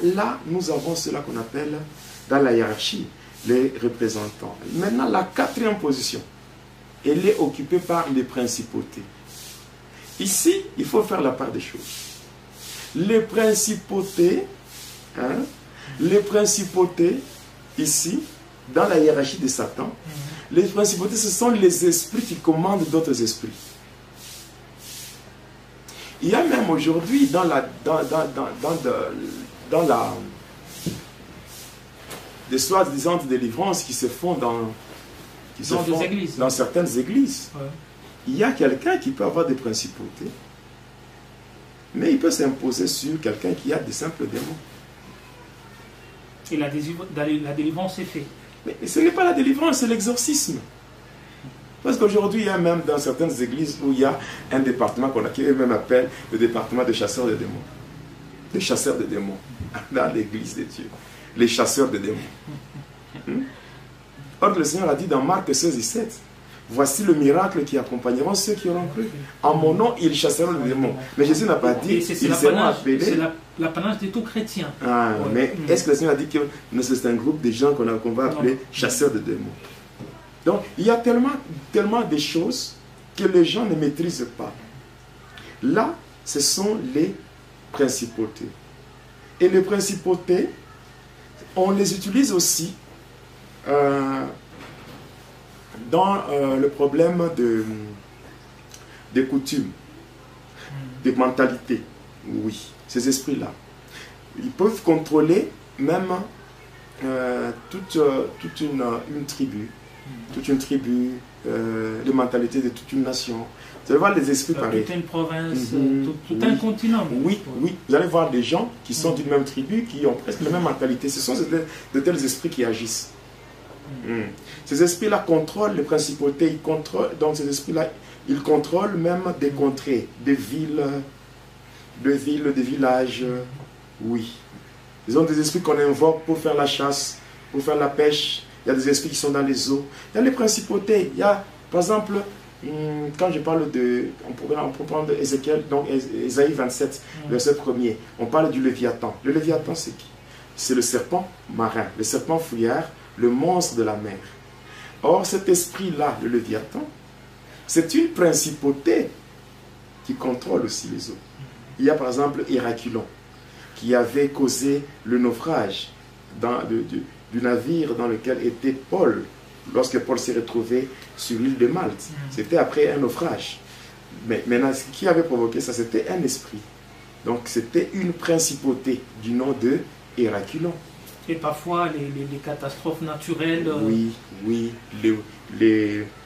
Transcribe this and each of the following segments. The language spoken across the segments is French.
là, nous avons cela qu'on appelle, dans la hiérarchie, les représentants. Maintenant, la quatrième position, elle est occupée par les principautés. Ici, il faut faire la part des choses. Les principautés, ici, dans la hiérarchie de Satan, les principautés, ce sont les esprits qui commandent d'autres esprits. Il y a même aujourd'hui, des soi-disant délivrances qui se font dans certaines églises. Ouais. Il y a quelqu'un qui peut avoir des principautés, mais il peut s'imposer sur quelqu'un qui a des simples démons. Et la délivrance est faite. Mais ce n'est pas la délivrance, c'est l'exorcisme. Parce qu'aujourd'hui, il y a même dans certaines églises où il y a un département qu'on même appelle le département de chasseurs de démons. Les chasseurs de démons dans l'église de Dieu. Les chasseurs de démons. Or, le Seigneur a dit dans Marc 16 et 7, voici le miracle qui accompagneront ceux qui auront cru. En mon nom, ils chasseront les démons. Mais Jésus n'a pas dit ils seront appelés. C'est l'apanage de tout chrétien. Ah, ouais. Mais est-ce que le Seigneur a dit que c'est un groupe de gens qu'on va appeler chasseurs de démons? Donc, il y a tellement de choses que les gens ne maîtrisent pas. Là, ce sont les principautés. Et les principautés, on les utilise aussi dans le problème de coutumes, de mentalité. Oui, ces esprits-là. Ils peuvent contrôler même toute une tribu. Toute une tribu, les mentalités de toute une nation. Vous allez voir les esprits pareils. Toute une province, tout un continent. Oui, oui. Vous allez voir des gens qui sont d'une même tribu, qui ont presque la même mentalité. Ce sont de tels esprits qui agissent. Ces esprits-là contrôlent les principautés. Ils contrôlent, donc ces esprits-là, ils contrôlent même des contrées, des villes, des villages. Oui. Ils ont des esprits qu'on invoque pour faire la chasse, pour faire la pêche. Il y a des esprits qui sont dans les eaux. Il y a les principautés. Il y a, par exemple, quand je parle de... On peut prendre Ézéchiel, donc Ésaïe 27, verset 1er. On parle du Léviathan. Le Léviathan, c'est qui? C'est le serpent marin, le serpent fouillard, le monstre de la mer. Or, cet esprit-là, le Léviathan, c'est une principauté qui contrôle aussi les eaux. Il y a par exemple Héraculon, qui avait causé le naufrage du navire dans lequel était Paul, lorsque Paul s'est retrouvé sur l'île de Malte. C'était après un naufrage. Mais maintenant, ce qui avait provoqué ça, c'était un esprit. Donc, c'était une principauté du nom de Héraculon. Et parfois, les catastrophes naturelles... Oui.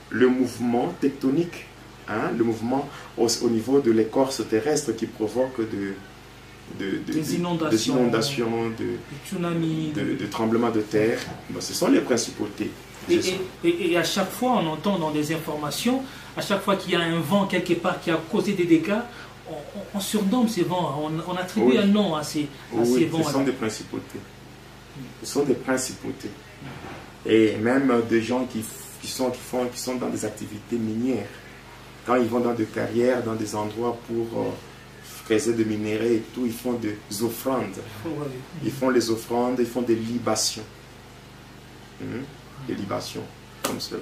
Le mouvement tectonique, le mouvement au niveau de l'écorce terrestre qui provoque des inondations, de tsunamis, de tremblements de terre. Bon, ce sont les principautés. Et à chaque fois, on entend dans des informations, à chaque fois qu'il y a un vent quelque part qui a causé des dégâts, on surnomme ces vents, on attribue un nom à ces vents. Ce sont des principautés. Ce sont des principautés. Et même des gens qui sont dans des activités minières. Quand ils vont dans des carrières, dans des endroits pour creuser des minéraux et tout, ils font des offrandes. Ils font les offrandes, ils font des libations. Des libations, comme cela.